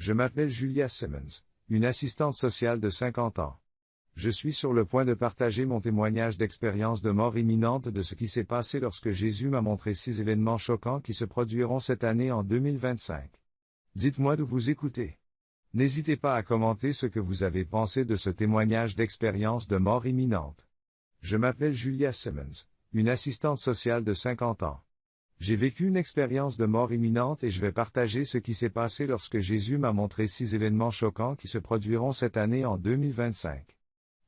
Je m'appelle Julia Simmons, une assistante sociale de 50 ans. Je suis sur le point de partager mon témoignage d'expérience de mort imminente de ce qui s'est passé lorsque Jésus m'a montré 6 événements choquants qui se produiront cette année en 2025. Dites-moi d'où vous écoutez. N'hésitez pas à commenter ce que vous avez pensé de ce témoignage d'expérience de mort imminente. Je m'appelle Julia Simmons, une assistante sociale de 50 ans. J'ai vécu une expérience de mort imminente et je vais partager ce qui s'est passé lorsque Jésus m'a montré 6 événements choquants qui se produiront cette année en 2025.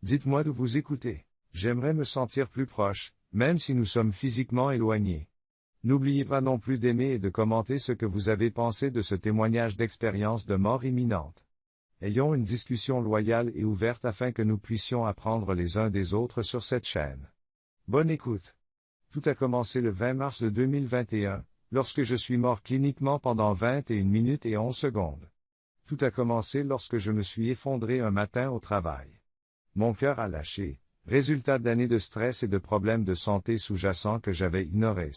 Dites-moi d'où vous écoutez. J'aimerais me sentir plus proche, même si nous sommes physiquement éloignés. N'oubliez pas non plus d'aimer et de commenter ce que vous avez pensé de ce témoignage d'expérience de mort imminente. Ayons une discussion loyale et ouverte afin que nous puissions apprendre les uns des autres sur cette chaîne. Bonne écoute. Tout a commencé le 20 mars 2021, lorsque je suis mort cliniquement pendant 21 minutes et 11 secondes. Tout a commencé lorsque je me suis effondré un matin au travail. Mon cœur a lâché, résultat d'années de stress et de problèmes de santé sous-jacents que j'avais ignorés.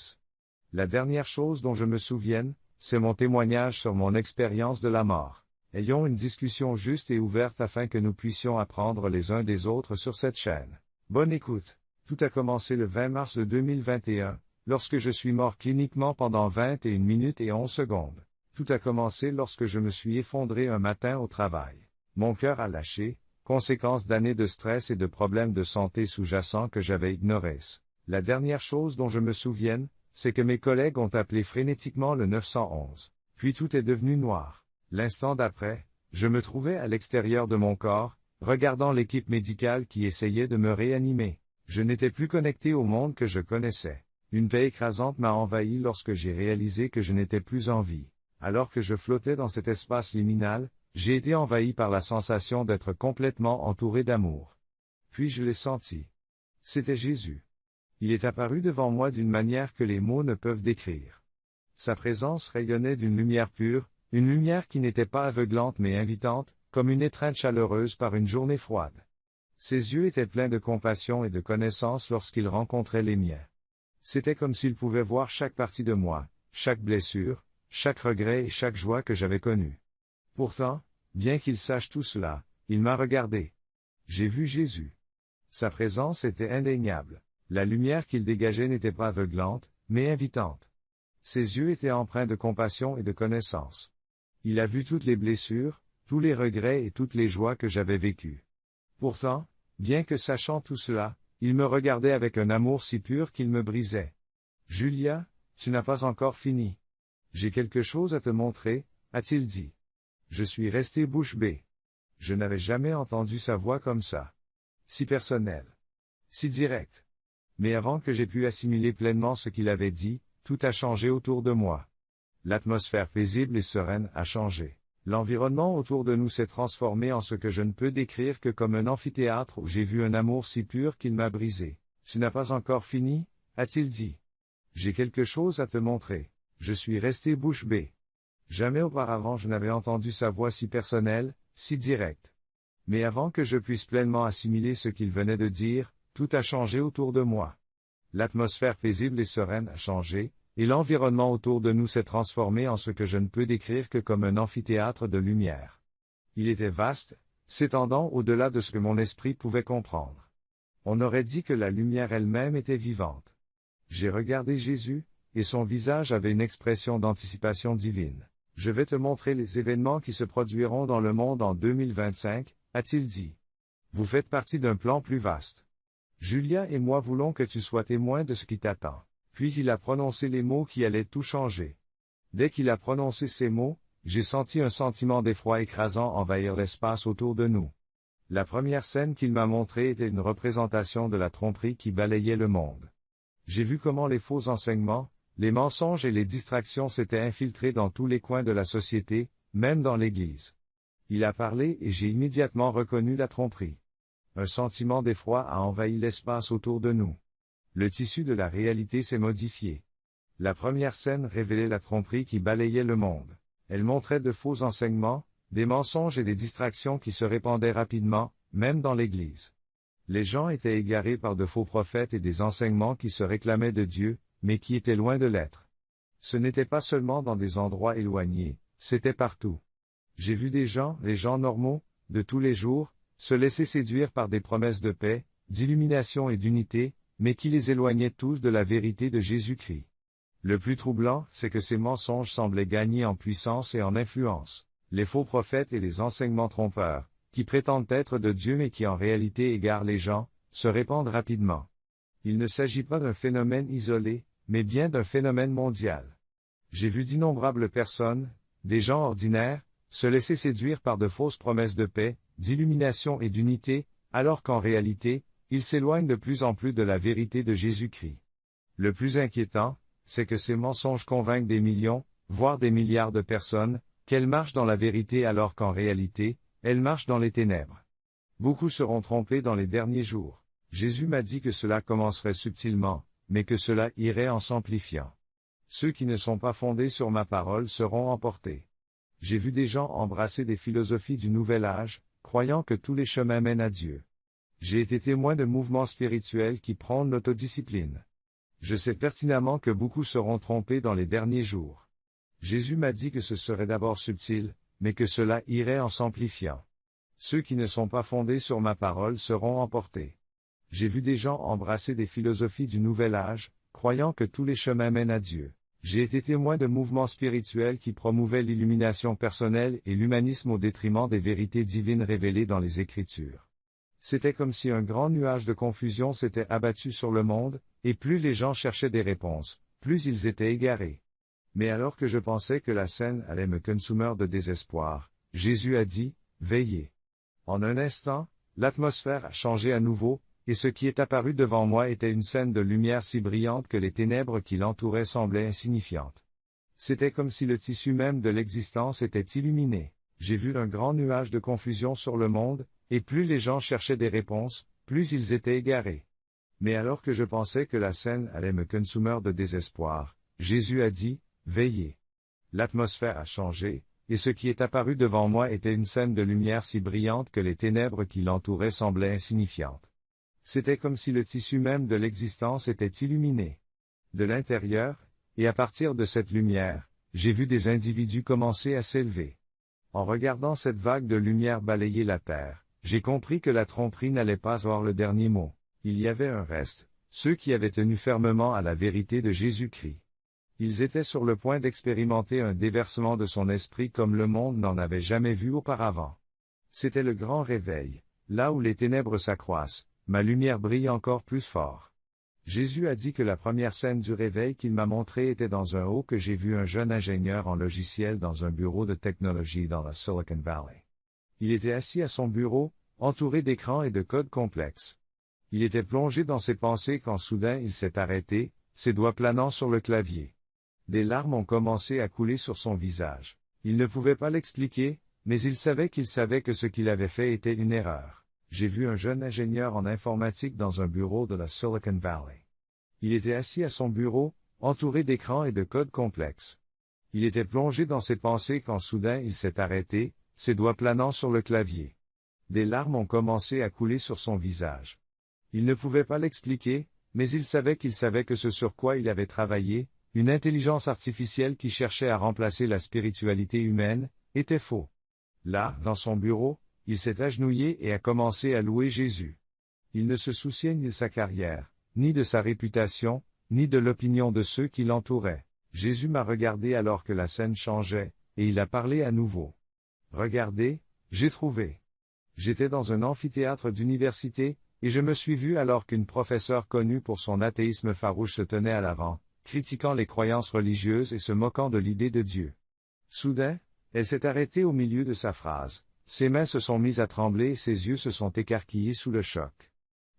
La dernière chose dont je me souvienne, c'est mon témoignage sur mon expérience de la mort. Ayons une discussion juste et ouverte afin que nous puissions apprendre les uns des autres sur cette chaîne. Bonne écoute. Tout a commencé le 20 mars 2021, lorsque je suis mort cliniquement pendant 21 minutes et 11 secondes. Tout a commencé lorsque je me suis effondré un matin au travail. Mon cœur a lâché, conséquence d'années de stress et de problèmes de santé sous-jacents que j'avais ignorés. La dernière chose dont je me souvienne, c'est que mes collègues ont appelé frénétiquement le 911. Puis tout est devenu noir. L'instant d'après, je me trouvais à l'extérieur de mon corps, regardant l'équipe médicale qui essayait de me réanimer. Je n'étais plus connecté au monde que je connaissais. Une paix écrasante m'a envahi lorsque j'ai réalisé que je n'étais plus en vie. Alors que je flottais dans cet espace liminal, j'ai été envahi par la sensation d'être complètement entouré d'amour. Puis je l'ai senti. C'était Jésus. Il est apparu devant moi d'une manière que les mots ne peuvent décrire. Sa présence rayonnait d'une lumière pure, une lumière qui n'était pas aveuglante mais invitante, comme une étreinte chaleureuse par une journée froide. Ses yeux étaient pleins de compassion et de connaissance lorsqu'il rencontrait les miens. C'était comme s'il pouvait voir chaque partie de moi, chaque blessure, chaque regret et chaque joie que j'avais connue. Pourtant, bien qu'il sache tout cela, il m'a regardé. J'ai vu Jésus. Sa présence était indéniable. La lumière qu'il dégageait n'était pas aveuglante, mais invitante. Ses yeux étaient empreints de compassion et de connaissance. Il a vu toutes les blessures, tous les regrets et toutes les joies que j'avais vécues. Pourtant, bien que sachant tout cela, il me regardait avec un amour si pur qu'il me brisait. « Julia, tu n'as pas encore fini. J'ai quelque chose à te montrer, a-t-il dit. Je suis resté bouche bée. Je n'avais jamais entendu sa voix comme ça. Si personnelle. Si directe. Mais avant que j'aie pu assimiler pleinement ce qu'il avait dit, tout a changé autour de moi. L'atmosphère paisible et sereine a changé. L'environnement autour de nous s'est transformé en ce que je ne peux décrire que comme un amphithéâtre où j'ai vu un amour si pur qu'il m'a brisé. Tu n'as pas encore fini, a-t-il dit. J'ai quelque chose à te montrer. Je suis resté bouche bée. Jamais auparavant je n'avais entendu sa voix si personnelle, si directe. Mais avant que je puisse pleinement assimiler ce qu'il venait de dire, tout a changé autour de moi. L'atmosphère paisible et sereine a changé, et l'environnement autour de nous s'est transformé en ce que je ne peux décrire que comme un amphithéâtre de lumière. Il était vaste, s'étendant au-delà de ce que mon esprit pouvait comprendre. On aurait dit que la lumière elle-même était vivante. J'ai regardé Jésus, et son visage avait une expression d'anticipation divine. Je vais te montrer les événements qui se produiront dans le monde en 2025, a-t-il dit. Vous faites partie d'un plan plus vaste. Julia et moi voulons que tu sois témoin de ce qui t'attend. Puis il a prononcé les mots qui allaient tout changer. Dès qu'il a prononcé ces mots, j'ai senti un sentiment d'effroi écrasant envahir l'espace autour de nous. La première scène qu'il m'a montrée était une représentation de la tromperie qui balayait le monde. J'ai vu comment les faux enseignements, les mensonges et les distractions s'étaient infiltrés dans tous les coins de la société, même dans l'Église. Il a parlé et j'ai immédiatement reconnu la tromperie. Un sentiment d'effroi a envahi l'espace autour de nous. Le tissu de la réalité s'est modifié. La première scène révélait la tromperie qui balayait le monde. Elle montrait de faux enseignements, des mensonges et des distractions qui se répandaient rapidement, même dans l'Église. Les gens étaient égarés par de faux prophètes et des enseignements qui se réclamaient de Dieu, mais qui étaient loin de l'être. Ce n'était pas seulement dans des endroits éloignés, c'était partout. J'ai vu des gens, les gens normaux, de tous les jours, se laisser séduire par des promesses de paix, d'illumination et d'unité, mais qui les éloignaient tous de la vérité de Jésus-Christ. Le plus troublant, c'est que ces mensonges semblaient gagner en puissance et en influence. Les faux prophètes et les enseignements trompeurs, qui prétendent être de Dieu mais qui en réalité égarent les gens, se répandent rapidement. Il ne s'agit pas d'un phénomène isolé, mais bien d'un phénomène mondial. J'ai vu d'innombrables personnes, des gens ordinaires, se laisser séduire par de fausses promesses de paix, d'illumination et d'unité, alors qu'en réalité, ils s'éloignent de plus en plus de la vérité de Jésus-Christ. Le plus inquiétant, c'est que ces mensonges convainquent des millions, voire des milliards de personnes, qu'elles marchent dans la vérité alors qu'en réalité, elles marchent dans les ténèbres. Beaucoup seront trompés dans les derniers jours. Jésus m'a dit que cela commencerait subtilement, mais que cela irait en s'amplifiant. Ceux qui ne sont pas fondés sur ma parole seront emportés. J'ai vu des gens embrasser des philosophies du nouvel âge, croyant que tous les chemins mènent à Dieu. J'ai été témoin de mouvements spirituels qui prônent l'autodiscipline. Je sais pertinemment que beaucoup seront trompés dans les derniers jours. Jésus m'a dit que ce serait d'abord subtil, mais que cela irait en s'amplifiant. Ceux qui ne sont pas fondés sur ma parole seront emportés. J'ai vu des gens embrasser des philosophies du nouvel âge, croyant que tous les chemins mènent à Dieu. J'ai été témoin de mouvements spirituels qui promouvaient l'illumination personnelle et l'humanisme au détriment des vérités divines révélées dans les Écritures. C'était comme si un grand nuage de confusion s'était abattu sur le monde, et plus les gens cherchaient des réponses, plus ils étaient égarés. Mais alors que je pensais que la scène allait me consumer de désespoir, Jésus a dit, « Veillez ». En un instant, l'atmosphère a changé à nouveau, et ce qui est apparu devant moi était une scène de lumière si brillante que les ténèbres qui l'entouraient semblaient insignifiantes. C'était comme si le tissu même de l'existence était illuminé. J'ai vu un grand nuage de confusion sur le monde, et plus les gens cherchaient des réponses, plus ils étaient égarés. Mais alors que je pensais que la scène allait me consumer de désespoir, Jésus a dit, « Veillez ». L'atmosphère a changé, et ce qui est apparu devant moi était une scène de lumière si brillante que les ténèbres qui l'entouraient semblaient insignifiantes. C'était comme si le tissu même de l'existence était illuminé. De l'intérieur, et à partir de cette lumière, j'ai vu des individus commencer à s'élever. En regardant cette vague de lumière balayer la terre, j'ai compris que la tromperie n'allait pas avoir le dernier mot. Il y avait un reste, ceux qui avaient tenu fermement à la vérité de Jésus-Christ. Ils étaient sur le point d'expérimenter un déversement de son esprit comme le monde n'en avait jamais vu auparavant. C'était le grand réveil, là où les ténèbres s'accroissent. Ma lumière brille encore plus fort. Jésus a dit que la première scène du réveil qu'il m'a montrée était dans un haut que j'ai vu un jeune ingénieur en logiciel dans un bureau de technologie dans la Silicon Valley. Il était assis à son bureau, entouré d'écrans et de codes complexes. Il était plongé dans ses pensées quand soudain il s'est arrêté, ses doigts planant sur le clavier. Des larmes ont commencé à couler sur son visage. Il ne pouvait pas l'expliquer, mais il savait que ce qu'il avait fait était une erreur. J'ai vu un jeune ingénieur en informatique dans un bureau de la Silicon Valley. Il était assis à son bureau, entouré d'écrans et de codes complexes. Il était plongé dans ses pensées quand soudain il s'est arrêté, ses doigts planant sur le clavier. Des larmes ont commencé à couler sur son visage. Il ne pouvait pas l'expliquer, mais il savait que ce sur quoi il avait travaillé, une intelligence artificielle qui cherchait à remplacer la spiritualité humaine, était faux. Là, dans son bureau, il s'est agenouillé et a commencé à louer Jésus. Il ne se souciait ni de sa carrière, ni de sa réputation, ni de l'opinion de ceux qui l'entouraient. Jésus m'a regardé alors que la scène changeait, et il a parlé à nouveau. Regardez, j'ai trouvé. J'étais dans un amphithéâtre d'université, et je me suis vu alors qu'une professeure connue pour son athéisme farouche se tenait à l'avant, critiquant les croyances religieuses et se moquant de l'idée de Dieu. Soudain, elle s'est arrêtée au milieu de sa phrase. Ses mains se sont mises à trembler et ses yeux se sont écarquillés sous le choc.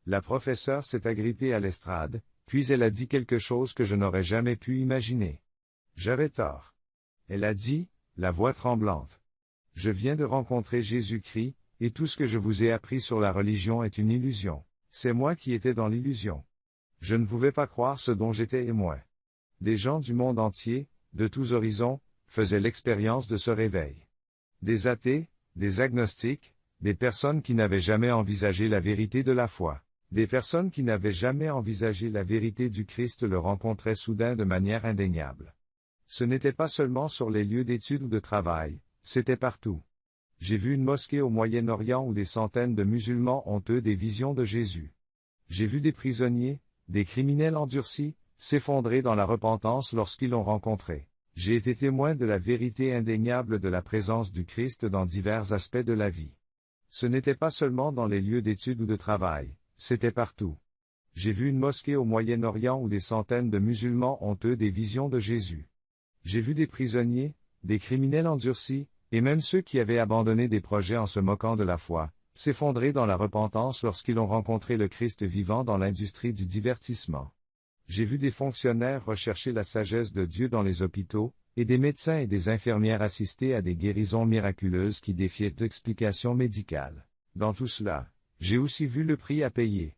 La professeure s'est agrippée à l'estrade, puis elle a dit quelque chose que je n'aurais jamais pu imaginer. J'avais tort. Elle a dit, la voix tremblante. Je viens de rencontrer Jésus-Christ, et tout ce que je vous ai appris sur la religion est une illusion. C'est moi qui étais dans l'illusion. Je ne pouvais pas croire ce dont j'étais témoin. Des gens du monde entier, de tous horizons, faisaient l'expérience de ce réveil. Des athées, des agnostiques, des personnes qui n'avaient jamais envisagé la vérité de la foi. Des personnes qui n'avaient jamais envisagé la vérité du Christ le rencontraient soudain de manière indéniable. Ce n'était pas seulement sur les lieux d'études ou de travail, c'était partout. J'ai vu une mosquée au Moyen-Orient où des centaines de musulmans ont eu des visions de Jésus. J'ai vu des prisonniers, des criminels endurcis, s'effondrer dans la repentance lorsqu'ils l'ont rencontré. J'ai été témoin de la vérité indéniable de la présence du Christ dans divers aspects de la vie. Ce n'était pas seulement dans les lieux d'études ou de travail, c'était partout. J'ai vu une mosquée au Moyen-Orient où des centaines de musulmans ont eu des visions de Jésus. J'ai vu des prisonniers, des criminels endurcis, et même ceux qui avaient abandonné des projets en se moquant de la foi, s'effondrer dans la repentance lorsqu'ils ont rencontré le Christ vivant dans l'industrie du divertissement. J'ai vu des fonctionnaires rechercher la sagesse de Dieu dans les hôpitaux, et des médecins et des infirmières assister à des guérisons miraculeuses qui défiaient toute explication médicale. Dans tout cela, j'ai aussi vu le prix à payer.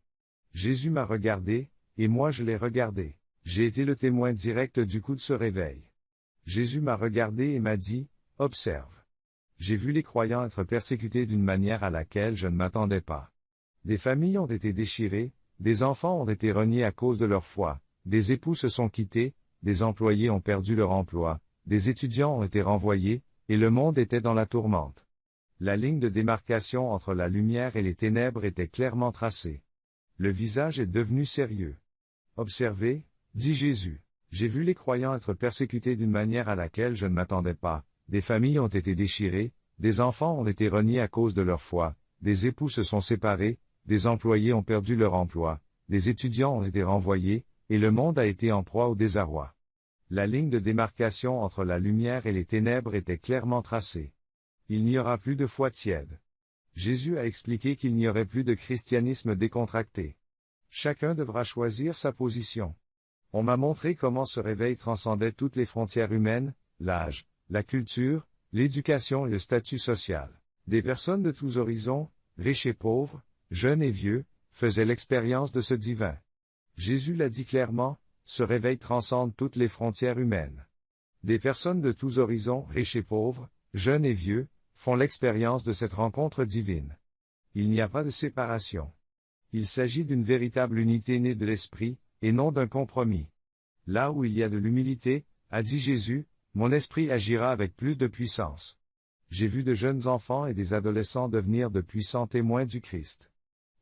Jésus m'a regardé, et moi je l'ai regardé. J'ai été le témoin direct du coup de ce réveil. Jésus m'a regardé et m'a dit, « Observe. » J'ai vu les croyants être persécutés d'une manière à laquelle je ne m'attendais pas. Des familles ont été déchirées, des enfants ont été reniés à cause de leur foi, des époux se sont quittés, des employés ont perdu leur emploi, des étudiants ont été renvoyés, et le monde était dans la tourmente. La ligne de démarcation entre la lumière et les ténèbres était clairement tracée. Le visage est devenu sérieux. Observez, dit Jésus. J'ai vu les croyants être persécutés d'une manière à laquelle je ne m'attendais pas. Des familles ont été déchirées, des enfants ont été reniés à cause de leur foi, des époux se sont séparés, des employés ont perdu leur emploi, des étudiants ont été renvoyés, et le monde a été en proie au désarroi. La ligne de démarcation entre la lumière et les ténèbres était clairement tracée. Il n'y aura plus de foi tiède. Jésus a expliqué qu'il n'y aurait plus de christianisme décontracté. Chacun devra choisir sa position. On m'a montré comment ce réveil transcendait toutes les frontières humaines, l'âge, la culture, l'éducation et le statut social. Des personnes de tous horizons, riches et pauvres, jeunes et vieux, faisaient l'expérience de ce divin. Jésus l'a dit clairement, ce réveil transcende toutes les frontières humaines. Des personnes de tous horizons, riches et pauvres, jeunes et vieux, font l'expérience de cette rencontre divine. Il n'y a pas de séparation. Il s'agit d'une véritable unité née de l'esprit, et non d'un compromis. Là où il y a de l'humilité, a dit Jésus, mon esprit agira avec plus de puissance. J'ai vu de jeunes enfants et des adolescents devenir de puissants témoins du Christ.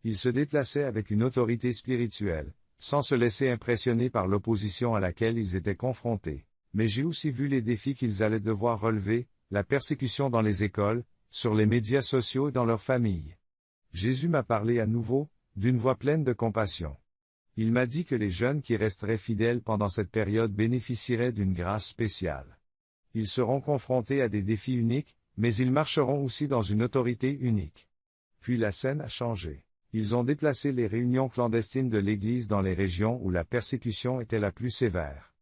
Ils se déplaçaient avec une autorité spirituelle, sans se laisser impressionner par l'opposition à laquelle ils étaient confrontés. Mais j'ai aussi vu les défis qu'ils allaient devoir relever, la persécution dans les écoles, sur les médias sociaux et dans leurs familles. Jésus m'a parlé à nouveau, d'une voix pleine de compassion. Il m'a dit que les jeunes qui resteraient fidèles pendant cette période bénéficieraient d'une grâce spéciale. Ils seront confrontés à des défis uniques, mais ils marcheront aussi dans une autorité unique. Puis la scène a changé. Ils ont déplacé les réunions clandestines de l'Église dans les régions où la persécution était la plus sévère.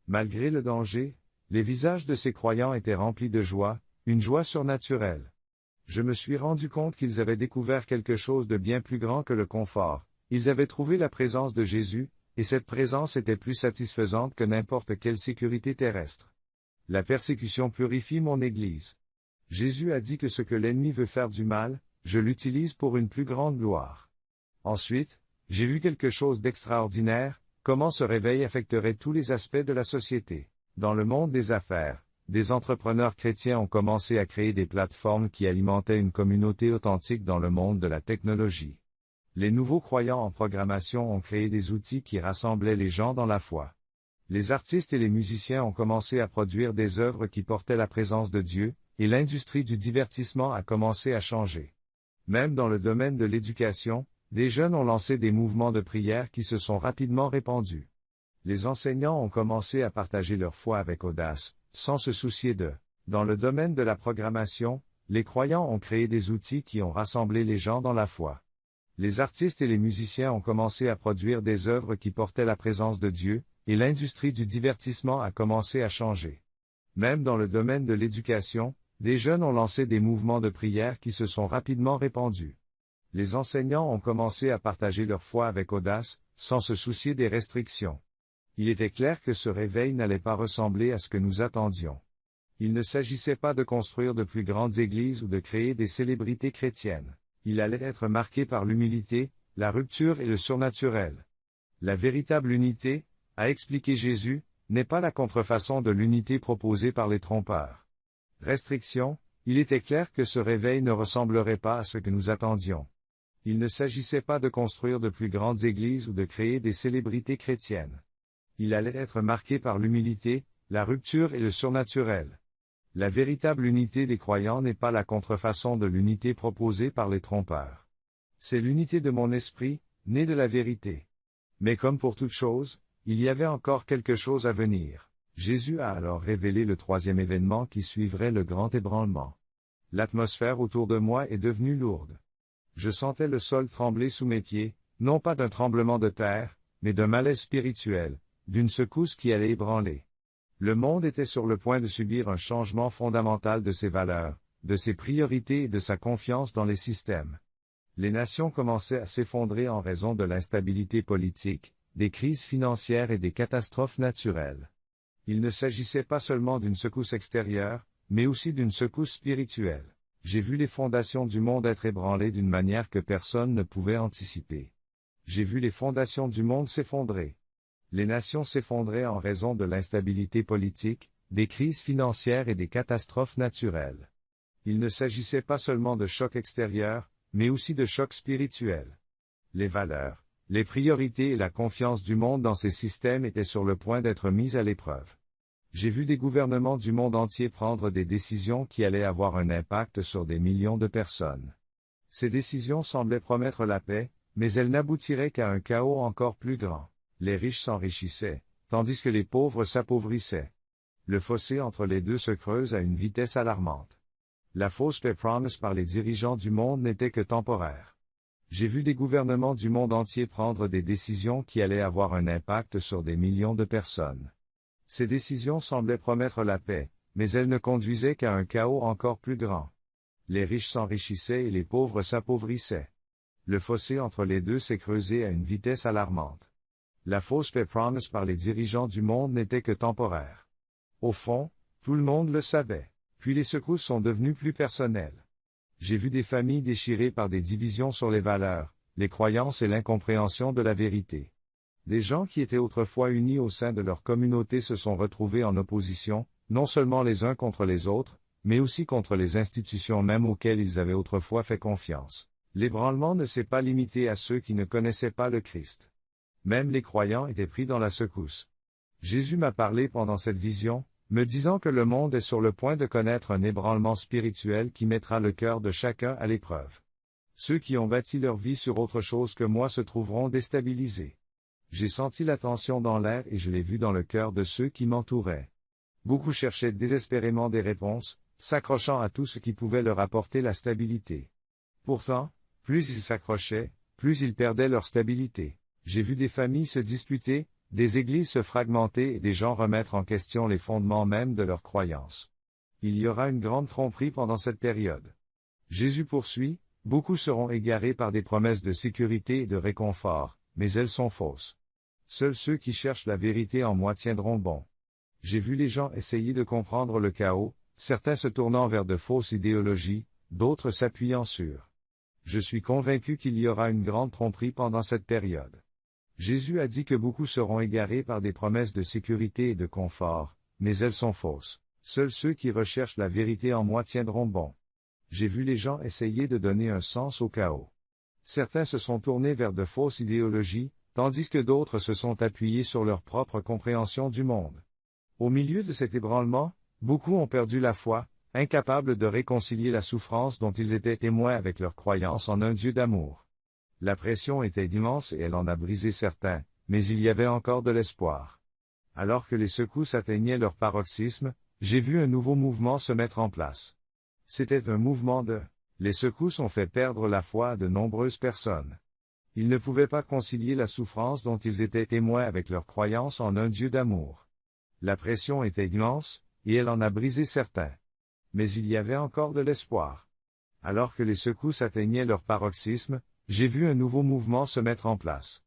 Malgré le danger, les visages de ces croyants étaient remplis de joie, une joie surnaturelle. Je me suis rendu compte qu'ils avaient découvert quelque chose de bien plus grand que le confort. Ils avaient trouvé la présence de Jésus, et cette présence était plus satisfaisante que n'importe quelle sécurité terrestre. La persécution purifie mon Église. Jésus a dit que ce que l'ennemi veut faire du mal, je l'utilise pour une plus grande gloire. Ensuite, j'ai vu quelque chose d'extraordinaire, comment ce réveil affecterait tous les aspects de la société. Dans le monde des affaires, des entrepreneurs chrétiens ont commencé à créer des plateformes qui alimentaient une communauté authentique dans le monde de la technologie. Les nouveaux croyants en programmation ont créé des outils qui rassemblaient les gens dans la foi. Les artistes et les musiciens ont commencé à produire des œuvres qui portaient la présence de Dieu, et l'industrie du divertissement a commencé à changer. Même dans le domaine de l'éducation, des jeunes ont lancé des mouvements de prière qui se sont rapidement répandus. Les enseignants ont commencé à partager leur foi avec audace, sans se soucier d'eux. Dans le domaine de la programmation, les croyants ont créé des outils qui ont rassemblé les gens dans la foi. Les artistes et les musiciens ont commencé à produire des œuvres qui portaient la présence de Dieu, et l'industrie du divertissement a commencé à changer. Même dans le domaine de l'éducation, des jeunes ont lancé des mouvements de prière qui se sont rapidement répandus. Les enseignants ont commencé à partager leur foi avec audace, sans se soucier des restrictions. Il était clair que ce réveil n'allait pas ressembler à ce que nous attendions. Il ne s'agissait pas de construire de plus grandes églises ou de créer des célébrités chrétiennes. Il allait être marqué par l'humilité, la rupture et le surnaturel. La véritable unité, a expliqué Jésus, n'est pas la contrefaçon de l'unité proposée par les trompeurs. Restriction, Il était clair que ce réveil ne ressemblerait pas à ce que nous attendions. Il ne s'agissait pas de construire de plus grandes églises ou de créer des célébrités chrétiennes. Il allait être marqué par l'humilité, la rupture et le surnaturel. La véritable unité des croyants n'est pas la contrefaçon de l'unité proposée par les trompeurs. C'est l'unité de mon esprit, née de la vérité. Mais comme pour toute chose, il y avait encore quelque chose à venir. Jésus a alors révélé le troisième événement qui suivrait le grand ébranlement. L'atmosphère autour de moi est devenue lourde. Je sentais le sol trembler sous mes pieds, non pas d'un tremblement de terre, mais d'un malaise spirituel, d'une secousse qui allait ébranler. Le monde était sur le point de subir un changement fondamental de ses valeurs, de ses priorités et de sa confiance dans les systèmes. Les nations commençaient à s'effondrer en raison de l'instabilité politique, des crises financières et des catastrophes naturelles. Il ne s'agissait pas seulement d'une secousse extérieure, mais aussi d'une secousse spirituelle. J'ai vu les fondations du monde être ébranlées d'une manière que personne ne pouvait anticiper. J'ai vu les fondations du monde s'effondrer. Les nations s'effondraient en raison de l'instabilité politique, des crises financières et des catastrophes naturelles. Il ne s'agissait pas seulement de chocs extérieurs, mais aussi de chocs spirituels. Les valeurs, les priorités et la confiance du monde dans ces systèmes étaient sur le point d'être mises à l'épreuve. J'ai vu des gouvernements du monde entier prendre des décisions qui allaient avoir un impact sur des millions de personnes. Ces décisions semblaient promettre la paix, mais elles n'aboutiraient qu'à un chaos encore plus grand. Les riches s'enrichissaient, tandis que les pauvres s'appauvissaient. Le fossé entre les deux se creuse à une vitesse alarmante. La fausse paix promise par les dirigeants du monde n'était que temporaire. J'ai vu des gouvernements du monde entier prendre des décisions qui allaient avoir un impact sur des millions de personnes. Ces décisions semblaient promettre la paix, mais elles ne conduisaient qu'à un chaos encore plus grand. Les riches s'enrichissaient et les pauvres s'appauvissaient. Le fossé entre les deux s'est creusé à une vitesse alarmante. La fausse paix promise par les dirigeants du monde n'était que temporaire. Au fond, tout le monde le savait. Puis les secousses sont devenues plus personnelles. J'ai vu des familles déchirées par des divisions sur les valeurs, les croyances et l'incompréhension de la vérité. Des gens qui étaient autrefois unis au sein de leur communauté se sont retrouvés en opposition, non seulement les uns contre les autres, mais aussi contre les institutions mêmes auxquelles ils avaient autrefois fait confiance. L'ébranlement ne s'est pas limité à ceux qui ne connaissaient pas le Christ. Même les croyants étaient pris dans la secousse. Jésus m'a parlé pendant cette vision, me disant que le monde est sur le point de connaître un ébranlement spirituel qui mettra le cœur de chacun à l'épreuve. Ceux qui ont bâti leur vie sur autre chose que moi se trouveront déstabilisés. J'ai senti la tension dans l'air et je l'ai vu dans le cœur de ceux qui m'entouraient. Beaucoup cherchaient désespérément des réponses, s'accrochant à tout ce qui pouvait leur apporter la stabilité. Pourtant, plus ils s'accrochaient, plus ils perdaient leur stabilité. J'ai vu des familles se disputer, des églises se fragmenter et des gens remettre en question les fondements mêmes de leurs croyances. Il y aura une grande tromperie pendant cette période. Jésus poursuit, beaucoup seront égarés par des promesses de sécurité et de réconfort, mais elles sont fausses. Seuls ceux qui cherchent la vérité en moi tiendront bon. J'ai vu les gens essayer de comprendre le chaos, certains se tournant vers de fausses idéologies, d'autres s'appuyant sur. Je suis convaincu qu'il y aura une grande tromperie pendant cette période. Jésus a dit que beaucoup seront égarés par des promesses de sécurité et de confort, mais elles sont fausses. Seuls ceux qui recherchent la vérité en moi tiendront bon. J'ai vu les gens essayer de donner un sens au chaos. Certains se sont tournés vers de fausses idéologies, tandis que d'autres se sont appuyés sur leur propre compréhension du monde. Au milieu de cet ébranlement, beaucoup ont perdu la foi, incapables de réconcilier la souffrance dont ils étaient témoins avec leur croyance en un Dieu d'amour. La pression était immense et elle en a brisé certains, mais il y avait encore de l'espoir. Alors que les secousses atteignaient leur paroxysme, j'ai vu un nouveau mouvement se mettre en place. C'était un mouvement de... Les secousses ont fait perdre la foi à de nombreuses personnes. Ils ne pouvaient pas concilier la souffrance dont ils étaient témoins avec leur croyance en un Dieu d'amour. La pression était immense, et elle en a brisé certains. Mais il y avait encore de l'espoir. Alors que les secousses atteignaient leur paroxysme, j'ai vu un nouveau mouvement se mettre en place.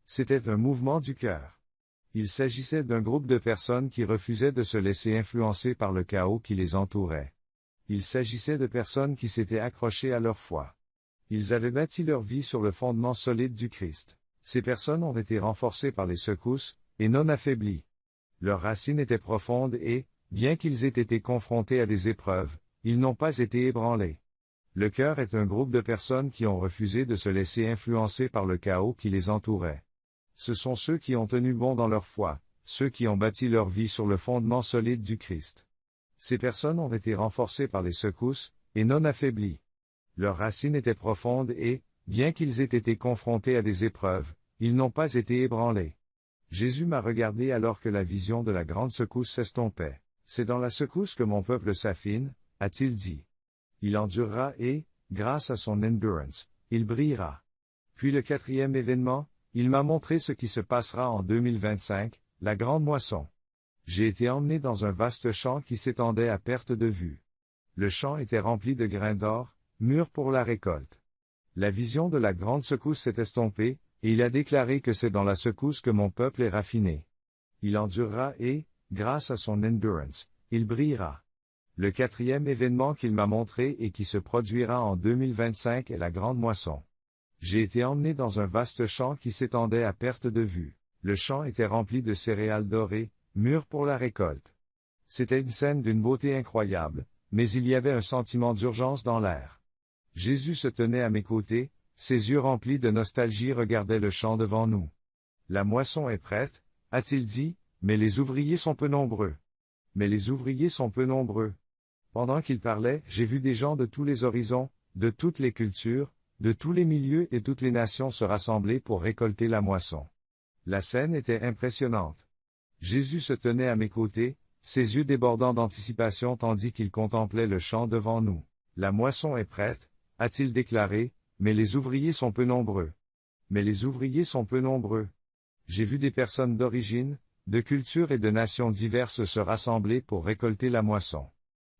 C'était un mouvement du cœur. Il s'agissait d'un groupe de personnes qui refusaient de se laisser influencer par le chaos qui les entourait. Il s'agissait de personnes qui s'étaient accrochées à leur foi. Ils avaient bâti leur vie sur le fondement solide du Christ. Ces personnes ont été renforcées par les secousses, et non affaiblies. Leurs racines étaient profondes et, bien qu'ils aient été confrontés à des épreuves, ils n'ont pas été ébranlés. Le cœur est un groupe de personnes qui ont refusé de se laisser influencer par le chaos qui les entourait. Ce sont ceux qui ont tenu bon dans leur foi, ceux qui ont bâti leur vie sur le fondement solide du Christ. Ces personnes ont été renforcées par les secousses, et non affaiblies. Leurs racines étaient profondes et, bien qu'ils aient été confrontés à des épreuves, ils n'ont pas été ébranlés. Jésus m'a regardé alors que la vision de la grande secousse s'estompait. C'est dans la secousse que mon peuple s'affine, a-t-il dit. Il endurera et, grâce à son endurance, il brillera. Puis le quatrième événement, il m'a montré ce qui se passera en 2025, la grande moisson. J'ai été emmené dans un vaste champ qui s'étendait à perte de vue. Le champ était rempli de grains d'or, mûrs pour la récolte. La vision de la grande secousse s'est estompée, et il a déclaré que c'est dans la secousse que mon peuple est raffiné. Il endurera et, grâce à son endurance, il brillera. Le quatrième événement qu'il m'a montré et qui se produira en 2025 est la grande moisson. J'ai été emmené dans un vaste champ qui s'étendait à perte de vue. Le champ était rempli de céréales dorées, mûres pour la récolte. C'était une scène d'une beauté incroyable, mais il y avait un sentiment d'urgence dans l'air. Jésus se tenait à mes côtés, ses yeux remplis de nostalgie regardaient le champ devant nous. La moisson est prête, a-t-il dit, mais les ouvriers sont peu nombreux. Mais les ouvriers sont peu nombreux. Pendant qu'il parlait, j'ai vu des gens de tous les horizons, de toutes les cultures, de tous les milieux et toutes les nations se rassembler pour récolter la moisson. La scène était impressionnante. Jésus se tenait à mes côtés, ses yeux débordant d'anticipation tandis qu'il contemplait le champ devant nous. La moisson est prête, a-t-il déclaré, mais les ouvriers sont peu nombreux. Mais les ouvriers sont peu nombreux. J'ai vu des personnes d'origine, de cultures et de nations diverses se rassembler pour récolter la moisson.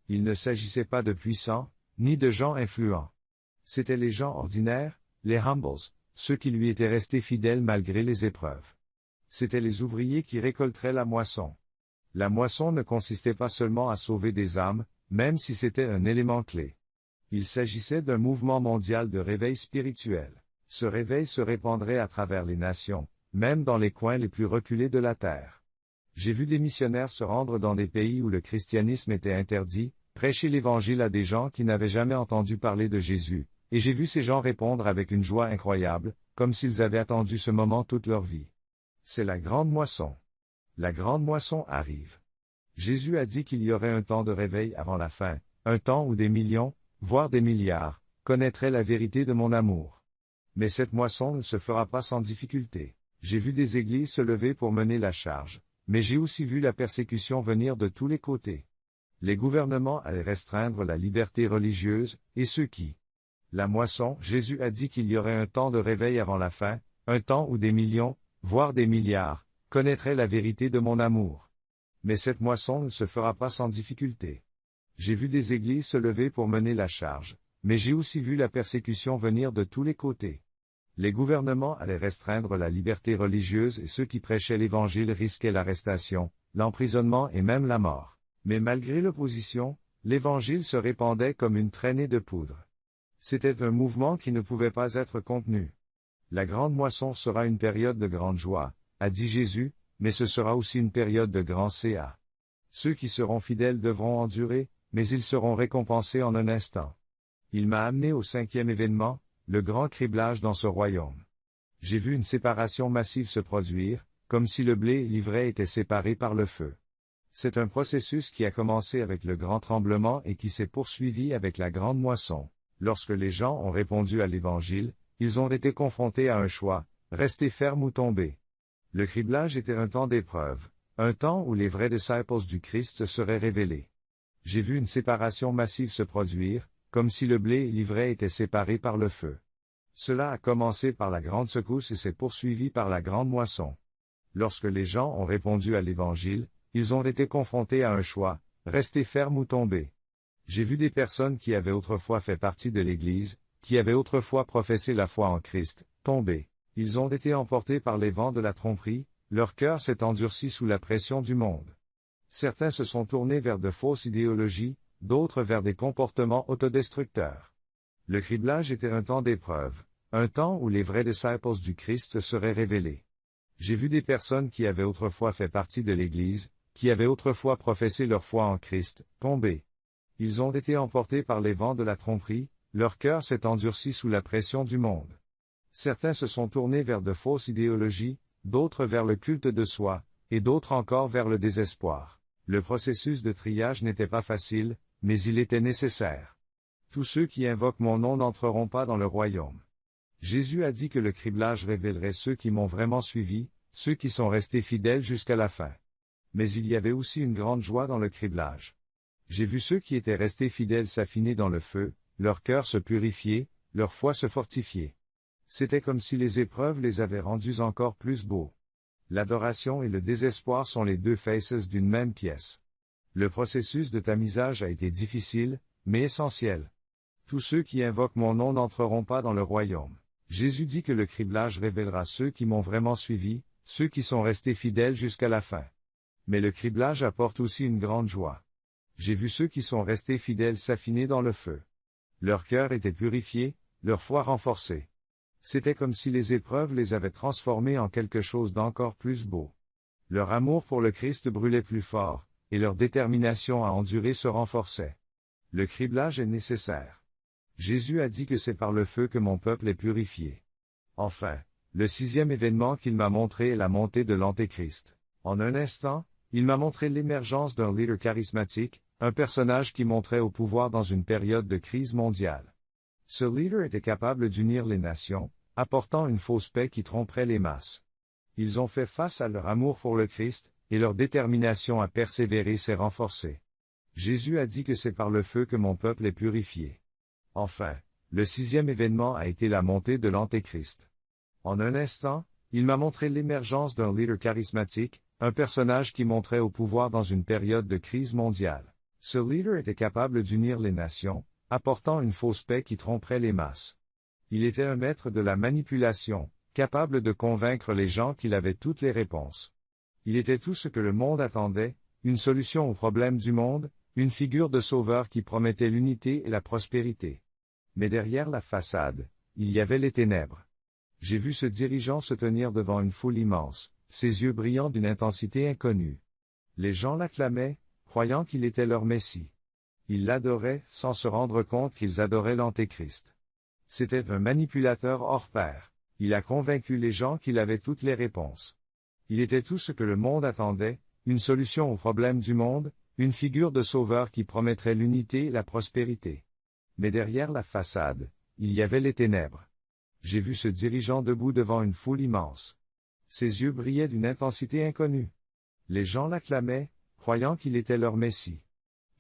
Il ne s'agissait pas de puissants, ni de gens influents. C'étaient les gens ordinaires, les humbles, ceux qui lui étaient restés fidèles malgré les épreuves. C'étaient les ouvriers qui récolteraient la moisson. La moisson ne consistait pas seulement à sauver des âmes, même si c'était un élément clé. Il s'agissait d'un mouvement mondial de réveil spirituel. Ce réveil se répandrait à travers les nations, même dans les coins les plus reculés de la terre. J'ai vu des missionnaires se rendre dans des pays où le christianisme était interdit, prêcher l'évangile à des gens qui n'avaient jamais entendu parler de Jésus, et j'ai vu ces gens répondre avec une joie incroyable, comme s'ils avaient attendu ce moment toute leur vie. C'est la grande moisson. La grande moisson arrive. Jésus a dit qu'il y aurait un temps de réveil avant la fin, un temps où des millions, voire des milliards, connaîtraient la vérité de mon amour. Mais cette moisson ne se fera pas sans difficulté. J'ai vu des églises se lever pour mener la charge, mais j'ai aussi vu la persécution venir de tous les côtés. Les gouvernements allaient restreindre la liberté religieuse, et ceux qui... La moisson, Jésus a dit qu'il y aurait un temps de réveil avant la fin, un temps où des millions, voire des milliards, connaîtraient la vérité de mon amour. Mais cette moisson ne se fera pas sans difficulté. J'ai vu des églises se lever pour mener la charge, mais j'ai aussi vu la persécution venir de tous les côtés. Les gouvernements allaient restreindre la liberté religieuse et ceux qui prêchaient l'Évangile risquaient l'arrestation, l'emprisonnement et même la mort. Mais malgré l'opposition, l'Évangile se répandait comme une traînée de poudre. C'était un mouvement qui ne pouvait pas être contenu. La grande moisson sera une période de grande joie, a dit Jésus, mais ce sera aussi une période de grand CA. Ceux qui seront fidèles devront endurer, mais ils seront récompensés en un instant. Il m'a amené au cinquième événement, le grand criblage dans ce royaume. J'ai vu une séparation massive se produire, comme si le blé et l'ivraie étaient séparés par le feu. C'est un processus qui a commencé avec le grand tremblement et qui s'est poursuivi avec la grande moisson. Lorsque les gens ont répondu à l'Évangile, ils ont été confrontés à un choix, rester fermes ou tomber. Le criblage était un temps d'épreuve, un temps où les vrais disciples du Christ seraient révélés. J'ai vu une séparation massive se produire, comme si le blé et l'ivraie étaient séparés par le feu. Cela a commencé par la grande secousse et s'est poursuivi par la grande moisson. Lorsque les gens ont répondu à l'Évangile, ils ont été confrontés à un choix, rester fermes ou tomber. J'ai vu des personnes qui avaient autrefois fait partie de l'Église, qui avaient autrefois professé la foi en Christ, tomber. Ils ont été emportés par les vents de la tromperie, leur cœur s'est endurci sous la pression du monde. Certains se sont tournés vers de fausses idéologies, d'autres vers des comportements autodestructeurs. Le criblage était un temps d'épreuve, un temps où les vrais disciples du Christ seraient révélés. J'ai vu des personnes qui avaient autrefois fait partie de l'Église, qui avaient autrefois professé leur foi en Christ, tomber. Ils ont été emportés par les vents de la tromperie, leur cœur s'est endurci sous la pression du monde. Certains se sont tournés vers de fausses idéologies, d'autres vers le culte de soi, et d'autres encore vers le désespoir. Le processus de triage n'était pas facile, mais il était nécessaire. Tous ceux qui invoquent mon nom n'entreront pas dans le royaume. Jésus a dit que le criblage révélerait ceux qui m'ont vraiment suivi, ceux qui sont restés fidèles jusqu'à la fin. Mais il y avait aussi une grande joie dans le criblage. J'ai vu ceux qui étaient restés fidèles s'affiner dans le feu, leur cœur se purifier, leur foi se fortifier. C'était comme si les épreuves les avaient rendus encore plus beaux. L'adoration et le désespoir sont les deux faces d'une même pièce. Le processus de tamisage a été difficile, mais essentiel. Tous ceux qui invoquent mon nom n'entreront pas dans le royaume. Jésus dit que le criblage révélera ceux qui m'ont vraiment suivi, ceux qui sont restés fidèles jusqu'à la fin. Mais le criblage apporte aussi une grande joie. J'ai vu ceux qui sont restés fidèles s'affiner dans le feu. Leur cœur était purifié, leur foi renforcée. C'était comme si les épreuves les avaient transformés en quelque chose d'encore plus beau. Leur amour pour le Christ brûlait plus fort, et leur détermination à endurer se renforçait. Le criblage est nécessaire. Jésus a dit que c'est par le feu que mon peuple est purifié. Enfin, le 6e événement qu'il m'a montré est la montée de l'Antéchrist. En un instant, il m'a montré l'émergence d'un leader charismatique, un personnage qui montrait au pouvoir dans une période de crise mondiale. Ce leader était capable d'unir les nations, apportant une fausse paix qui tromperait les masses. Ils ont fait face à leur amour pour le Christ, et leur détermination à persévérer s'est renforcée. Jésus a dit que c'est par le feu que mon peuple est purifié. Enfin, le 6e événement a été la montée de l'Antéchrist. En un instant, il m'a montré l'émergence d'un leader charismatique, un personnage qui montrait au pouvoir dans une période de crise mondiale. Ce leader était capable d'unir les nations, apportant une fausse paix qui tromperait les masses. Il était un maître de la manipulation, capable de convaincre les gens qu'il avait toutes les réponses. Il était tout ce que le monde attendait, une solution aux problèmes du monde, une figure de sauveur qui promettait l'unité et la prospérité. Mais derrière la façade, il y avait les ténèbres. J'ai vu ce dirigeant se tenir devant une foule immense, ses yeux brillants d'une intensité inconnue. Les gens l'acclamaient, croyant qu'il était leur Messie. Ils l'adoraient, sans se rendre compte qu'ils adoraient l'Antéchrist. C'était un manipulateur hors pair. Il a convaincu les gens qu'il avait toutes les réponses. Il était tout ce que le monde attendait, une solution aux problèmes du monde, une figure de sauveur qui promettrait l'unité et la prospérité. Mais derrière la façade, il y avait les ténèbres. J'ai vu ce dirigeant debout devant une foule immense. Ses yeux brillaient d'une intensité inconnue. Les gens l'acclamaient, croyant qu'il était leur Messie.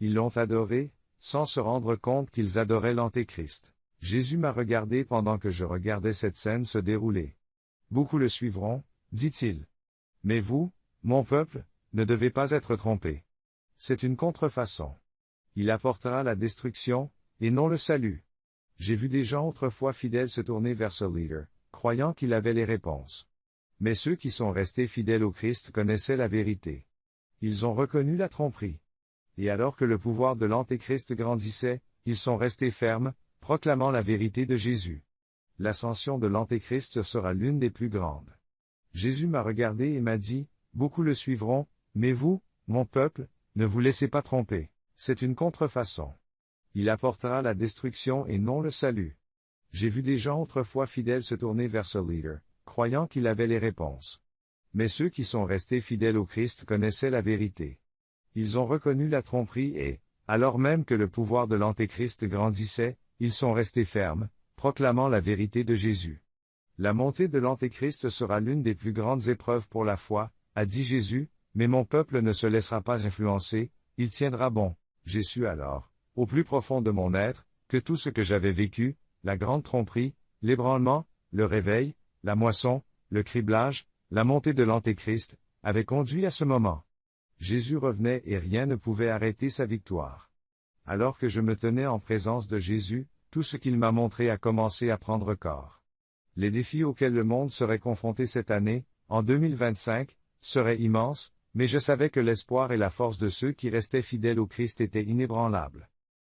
Ils l'ont adoré, sans se rendre compte qu'ils adoraient l'Antéchrist. Jésus m'a regardé pendant que je regardais cette scène se dérouler. Beaucoup le suivront, dit-il. Mais vous, mon peuple, ne devez pas être trompés. C'est une contrefaçon. Il apportera la destruction, et non le salut. J'ai vu des gens autrefois fidèles se tourner vers ce leader, croyant qu'il avait les réponses. Mais ceux qui sont restés fidèles au Christ connaissaient la vérité. Ils ont reconnu la tromperie. Et alors que le pouvoir de l'Antéchrist grandissait, ils sont restés fermes, proclamant la vérité de Jésus. L'ascension de l'Antéchrist sera l'une des plus grandes. Jésus m'a regardé et m'a dit, beaucoup le suivront, mais vous, mon peuple, ne vous laissez pas tromper. C'est une contrefaçon. Il apportera la destruction et non le salut. J'ai vu des gens autrefois fidèles se tourner vers ce leader, croyant qu'il avait les réponses. Mais ceux qui sont restés fidèles au Christ connaissaient la vérité. Ils ont reconnu la tromperie et, alors même que le pouvoir de l'Antéchrist grandissait, ils sont restés fermes, proclamant la vérité de Jésus. La montée de l'Antéchrist sera l'une des plus grandes épreuves pour la foi, a dit Jésus, mais mon peuple ne se laissera pas influencer, il tiendra bon. J'ai su alors, au plus profond de mon être, que tout ce que j'avais vécu, la grande tromperie, l'ébranlement, le réveil, la moisson, le criblage, la montée de l'Antéchrist, avait conduit à ce moment. Jésus revenait et rien ne pouvait arrêter sa victoire. Alors que je me tenais en présence de Jésus, tout ce qu'il m'a montré a commencé à prendre corps. Les défis auxquels le monde serait confronté cette année, en 2025, seraient immenses, mais je savais que l'espoir et la force de ceux qui restaient fidèles au Christ étaient inébranlables.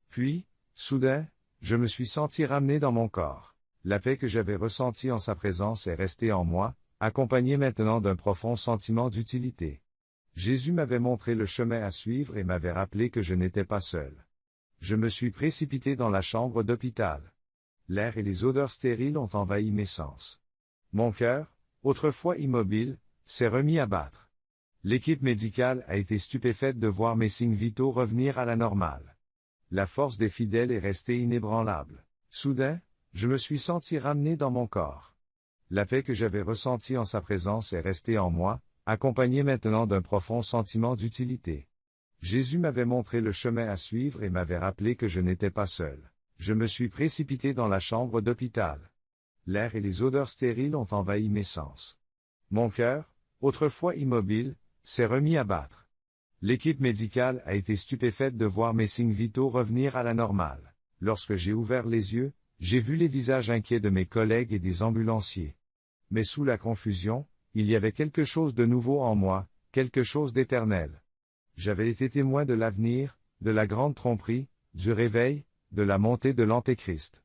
Puis, soudain, je me suis senti ramené dans mon corps. La paix que j'avais ressentie en sa présence est restée en moi, accompagnée maintenant d'un profond sentiment d'utilité. Jésus m'avait montré le chemin à suivre et m'avait rappelé que je n'étais pas seul. Je me suis précipité dans la chambre d'hôpital. L'air et les odeurs stériles ont envahi mes sens. Mon cœur, autrefois immobile, s'est remis à battre. L'équipe médicale a été stupéfaite de voir mes signes vitaux revenir à la normale. La force des fidèles est restée inébranlable. Soudain, je me suis senti ramené dans mon corps. La paix que j'avais ressentie en sa présence est restée en moi, accompagnée maintenant d'un profond sentiment d'utilité. Jésus m'avait montré le chemin à suivre et m'avait rappelé que je n'étais pas seul. Je me suis précipité dans la chambre d'hôpital. L'air et les odeurs stériles ont envahi mes sens. Mon cœur, autrefois immobile, s'est remis à battre. L'équipe médicale a été stupéfaite de voir mes signes vitaux revenir à la normale. Lorsque j'ai ouvert les yeux, j'ai vu les visages inquiets de mes collègues et des ambulanciers. Mais sous la confusion, il y avait quelque chose de nouveau en moi, quelque chose d'éternel. J'avais été témoin de l'avenir, de la grande tromperie, du réveil, de la montée de l'Antéchrist.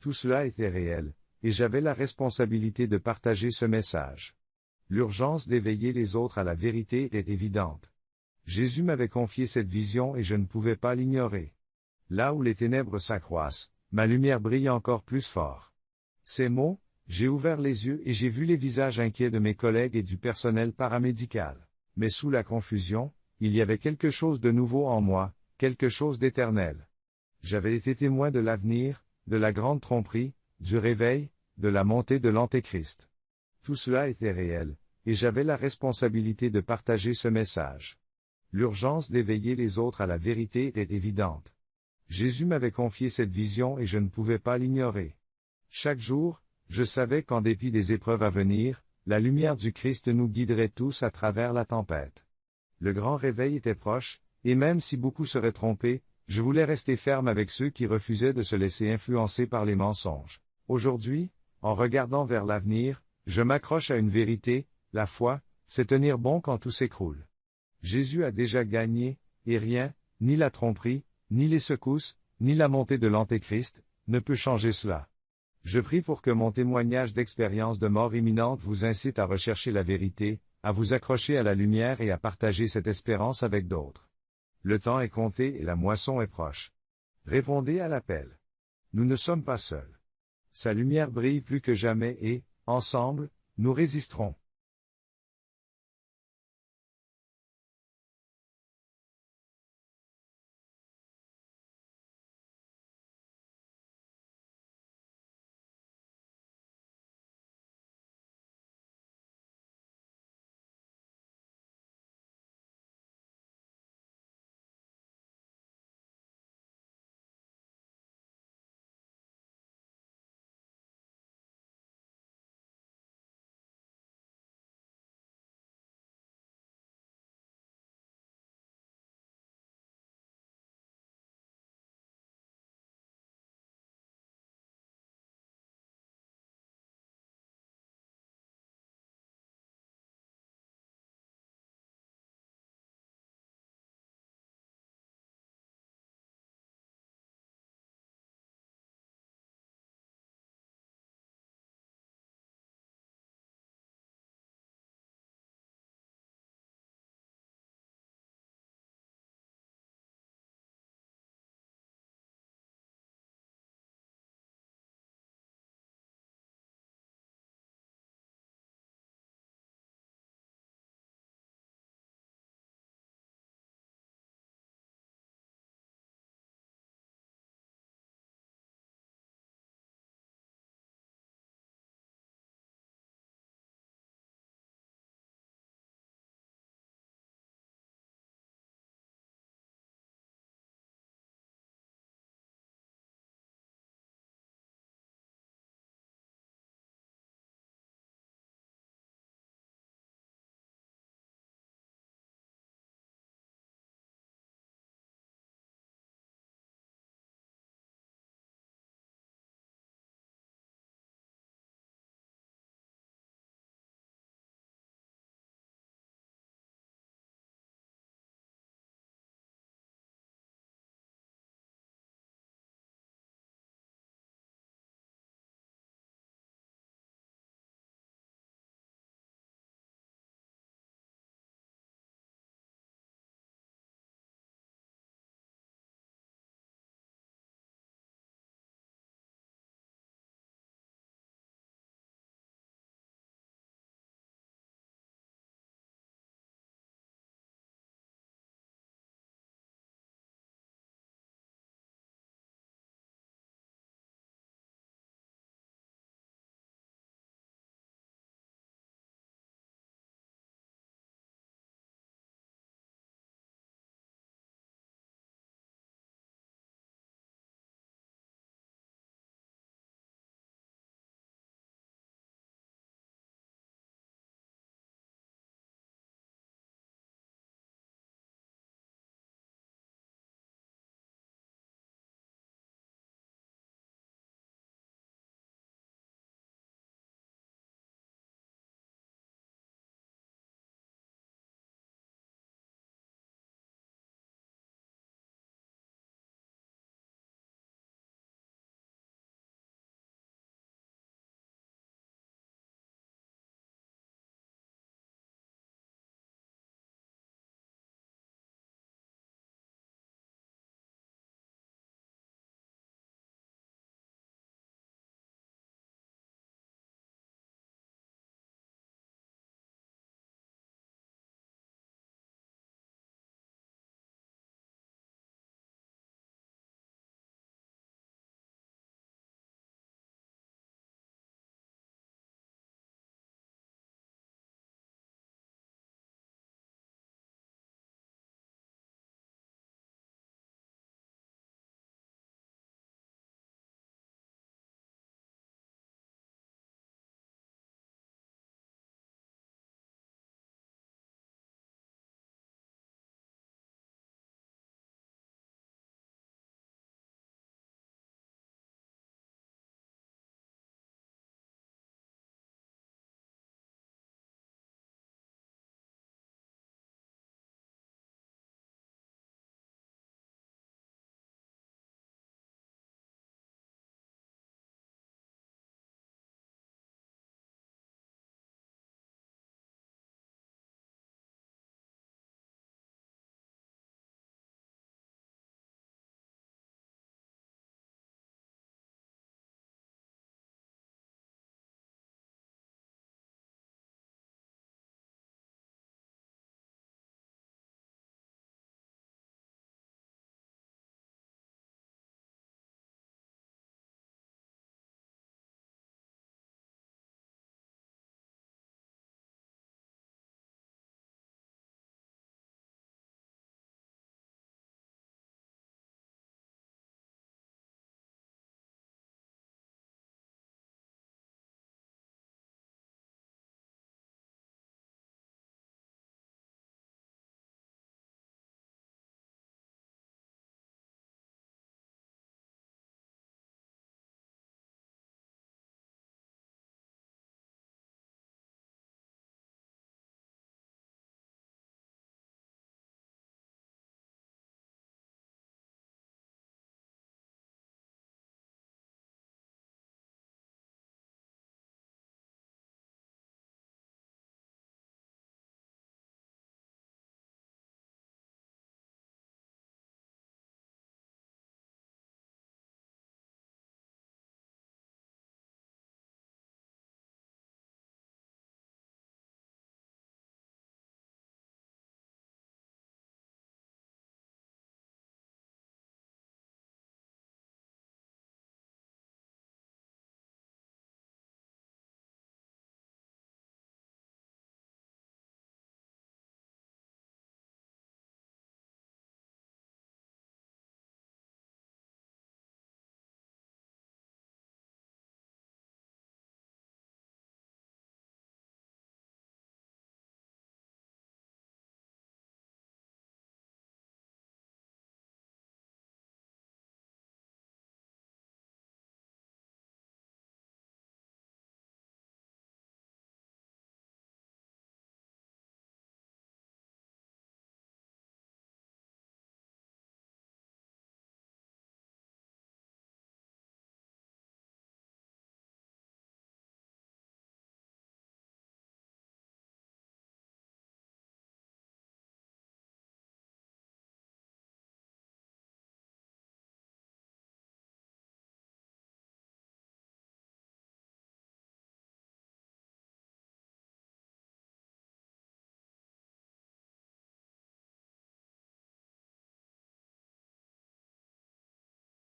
Tout cela était réel, et j'avais la responsabilité de partager ce message. L'urgence d'éveiller les autres à la vérité était évidente. Jésus m'avait confié cette vision et je ne pouvais pas l'ignorer. Là où les ténèbres s'accroissent, ma lumière brille encore plus fort. Ces mots, j'ai ouvert les yeux et j'ai vu les visages inquiets de mes collègues et du personnel paramédical. Mais sous la confusion, il y avait quelque chose de nouveau en moi, quelque chose d'éternel. J'avais été témoin de l'avenir, de la grande tromperie, du réveil, de la montée de l'Antéchrist. Tout cela était réel, et j'avais la responsabilité de partager ce message. L'urgence d'éveiller les autres à la vérité était évidente. Jésus m'avait confié cette vision et je ne pouvais pas l'ignorer. Chaque jour, je savais qu'en dépit des épreuves à venir, la lumière du Christ nous guiderait tous à travers la tempête. Le grand réveil était proche, et même si beaucoup seraient trompés, je voulais rester ferme avec ceux qui refusaient de se laisser influencer par les mensonges. Aujourd'hui, en regardant vers l'avenir, je m'accroche à une vérité, la foi, c'est tenir bon quand tout s'écroule. Jésus a déjà gagné, et rien, ni la tromperie, ni les secousses, ni la montée de l'Antéchrist, ne peut changer cela. Je prie pour que mon témoignage d'expérience de mort imminente vous incite à rechercher la vérité, à vous accrocher à la lumière et à partager cette espérance avec d'autres. Le temps est compté et la moisson est proche. Répondez à l'appel. Nous ne sommes pas seuls. Sa lumière brille plus que jamais et, ensemble, nous résisterons.